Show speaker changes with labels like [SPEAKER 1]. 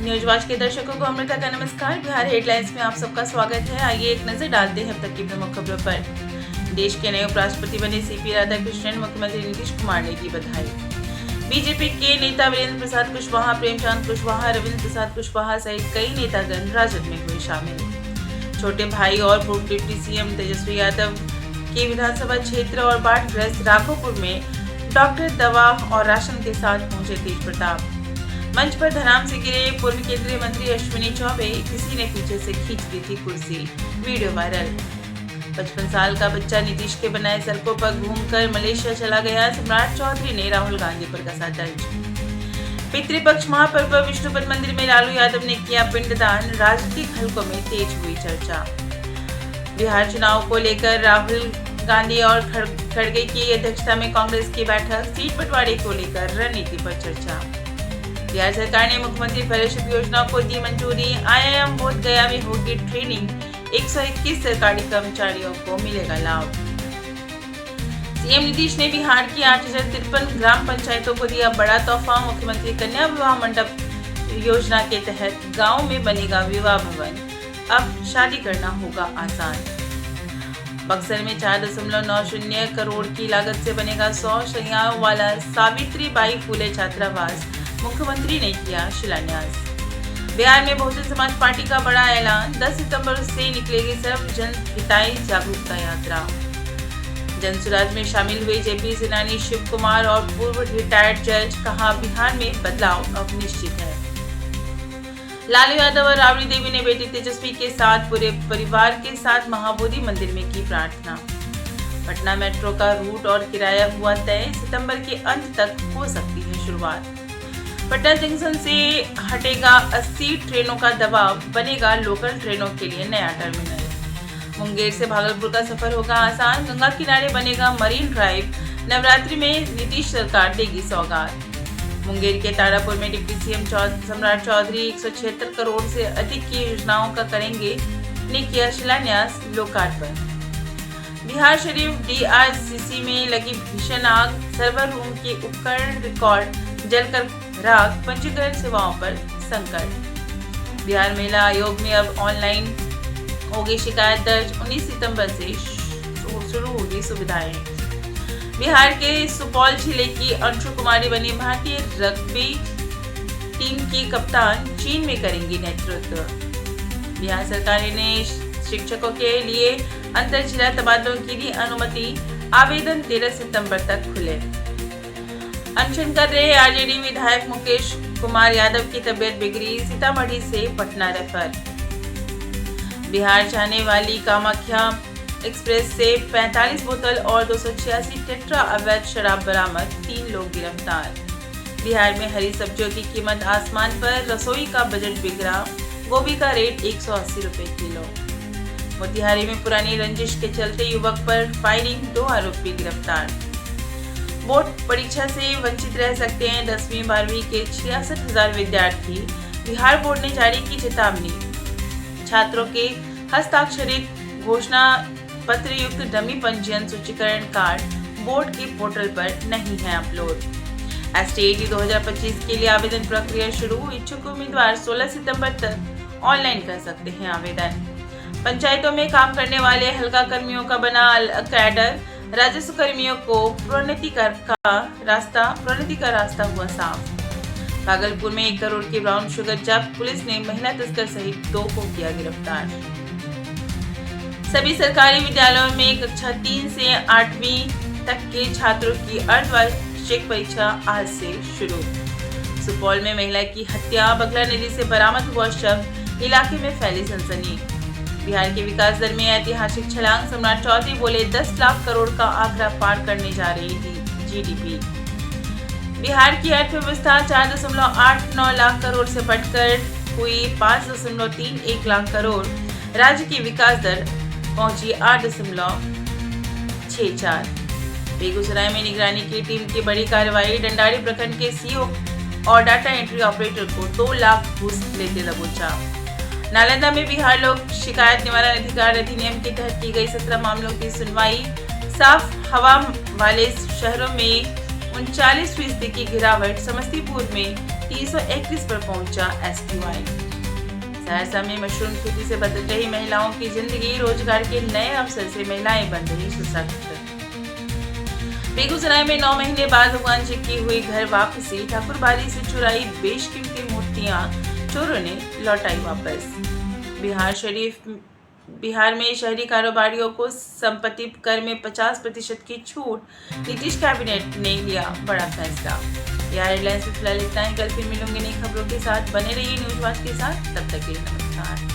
[SPEAKER 1] News watch के दर्शकों को अमृता का नमस्कार। बिहार हेडलाइंस में आप सबका स्वागत है। आइए एक नजर डालते हैं अब तक की प्रमुख खबरों पर। देश के नए उपराष्ट्रपति बने सीपी राधाकृष्णन मुख्यमंत्री नीतीश कुमार ने दी बधाई। बीजेपी के नेता वीरेंद्र प्रसाद कुशवाहा, प्रेमचंद कुशवाहा, रविंद्र प्रसाद कुशवाहा सहित कई नेतागण राजद में हुए शामिल। छोटे भाई और पूर्व डिप्टी सीएम तेजस्वी यादव के विधानसभा क्षेत्र और बाढ़ग्रस्त राघोपुर में डॉक्टर, दवा और राशन के साथ पहुंचे तेज प्रताप। मंच पर धनाम से गिरे पूर्व केंद्रीय मंत्री अश्विनी चौबे, किसी ने पीछे से खींच दी थी कुर्सी, वीडियो वायरल। 55 साल का बच्चा नीतीश के बनाए सड़कों पर घूमकर मलेशिया चला गया। सम्राट चौधरी ने राहुल गांधी पर कसा तंज। पितृपक्ष महापर्व पर विष्णुपद मंदिर में लालू यादव ने किया पिंडदान। राजनीतिक हलकों में तेज हुई चर्चा। बिहार चुनाव को लेकर राहुल गांधी और खड़गे की अध्यक्षता में कांग्रेस की बैठक। सीट बंटवारे को लेकर रणनीति पर चर्चा। बिहार सरकार ने मुख्यमंत्री फेलोशिप योजना को दी मंजूरी। IIM बोध गया में होगी ट्रेनिंग। 121 सरकारी कर्मचारियों को मिलेगा लाभ। सीएम नीतीश ने बिहार की 8053 ग्राम पंचायतों को दिया बड़ा तोहफा। मुख्यमंत्री कन्या विवाह मंडप योजना के तहत गांव में बनेगा विवाह भवन। अब शादी करना होगा आसान। बक्सर में 4.90 करोड़ की लागत से बनेगा 100 शैय्याओं वाला सावित्रीबाई फुले छात्रावास। मुख्यमंत्री ने किया शिलान्यास। बिहार में बहुजन समाज पार्टी का बड़ा ऐलान। 10 सितंबर से निकलेगी सर्व जन हिताई जागरूकता यात्रा। जनसुराज में शामिल हुए जेपी सेनानी शिव कुमार और पूर्व रिटायर्ड जज, कहा बिहार में बदलाव अब निश्चित है। लालू यादव और राबड़ी देवी ने बेटी तेजस्वी के साथ पूरे परिवार के साथ महाबोधि मंदिर में की प्रार्थना। पटना मेट्रो का रूट और किराया हुआ तय। सितंबर के अंत तक हो सकती है शुरुआत। पटना जंक्शन से हटेगा 80 ट्रेनों का दबाव। बनेगा लोकल ट्रेनों के लिए नया टर्मिनल। मुंगेर से भागलपुर का सफर होगा आसान। गंगा किनारे बनेगा मरीन ड्राइव। नवरात्रि में नीतीश सरकार देगी सौगात। मुंगेर के तारापुर में डिप्टी सीएम सम्राट चौधरी 176 करोड़ से अधिक की योजनाओं का करेंगे ने किया शिलान्यास लोकार्पण। बिहार शरीफ DRCC में लगी भीषण आग। सर्वर रूम के उपकरण रिकॉर्ड जलकर राख। पंजीकरण सेवाओं पर संकट। बिहार महिला आयोग में अब ऑनलाइन होगी शिकायत दर्ज। 19 सितंबर से शुरू होगी सुविधाएं। बिहार के सुपौल जिले की अंशु कुमारी बनी भारतीय रग्बी टीम की कप्तान। चीन में करेंगी नेतृत्व। बिहार सरकार ने शिक्षकों के लिए अंतर जिला तबादलों की दी अनुमति। आवेदन 13 सितंबर तक खुले। अनशन कर रहे आरजेडी विधायक मुकेश कुमार यादव की तबीयत बिगड़ी। सीतामढ़ी से पटना रेफर। बिहार जाने वाली कामाख्या एक्सप्रेस से 45 बोतल और 286 टेट्रा अवैध शराब बरामद। 3 लोग गिरफ्तार। बिहार में हरी सब्जियों की कीमत आसमान पर। रसोई का बजट बिगड़ा। गोभी का रेट 180 रुपए किलो। मोतिहारी में पुरानी रंजिश के चलते युवक पर फायरिंग। 2 आरोपी गिरफ्तार। बोर्ड परीक्षा से वंचित रह सकते हैं 10वीं 12वीं के 66,000 विद्यार्थी। बिहार बोर्ड ने जारी की चेतावनी। छात्रों के हस्ताक्षरित घोषणा पत्र युक्त डमी पंजीयन सूचीकरण कार्ड बोर्ड के पोर्टल पर नहीं है अपलोड। STAT 2025 के लिए आवेदन प्रक्रिया शुरू। इच्छुक उम्मीदवार 16 सितंबर तक ऑनलाइन कर सकते हैं आवेदन। पंचायतों में काम करने वाले हल्का कर्मियों का बना अलग कैडर। राजस्व कर्मियों को प्रोन्नति का रास्ता हुआ साफ। भागलपुर में 1 करोड़ की ब्राउन शुगर जब्त। पुलिस ने महिला तस्कर सहित 2 को किया गिरफ्तार। सभी सरकारी विद्यालयों में कक्षा 3 से 8वीं तक के छात्रों की अर्धवार्षिक परीक्षा आज से शुरू। सुपौल में महिला की हत्या। बगला नदी से बरामद हुआ शव। इलाके में फैली सनसनी। बिहार के विकास दर में ऐतिहासिक छलांग। सम्राट चौधरी बोले 10 लाख करोड़ का आंकड़ा पार करने जा रही थी GDP। बिहार की अर्थव्यवस्था 4.89 लाख करोड़ से बढ़कर हुई 5.31 लाख करोड़। राज्य की विकास दर पहुंची 8.64। बेगूसराय में निगरानी की टीम की बड़ी कार्रवाई। डंडारी प्रखंड के CO और डाटा एंट्री ऑपरेटर को 2 लाख घूस लेते दबोचा। नालंदा में बिहार लोक शिकायत निवारण अधिकार अधिनियम के तहत की गई 17 मामलों की सुनवाई। साफ हवा वाले शहरों में 39% की गिरावट। समस्तीपुर में 331 पर पहुंचा SQI। सहरसा में मशरूम खेती से बदल रही महिलाओं की जिंदगी। रोजगार के नए अवसर से महिलाएं बन रही सशक्त। बेगूसराय में 9 महीने बाद भगवान जी की हुई घर वापसी। ठाकुरबाड़ी से चुराई बेशकीमती मूर्तियां चोरों ने लौटाई वापस। बिहार में शहरी कारोबारियों को संपत्ति कर में 50% की छूट। नीतीश कैबिनेट ने लिया बड़ा फैसला। बिहार हेडलाइंस में फिलहाल इतना ही। कल फिर मिलूंगी नई खबरों के साथ। बने रहिए न्यूज़ वाच के साथ। तब तक के लिए नमस्कार।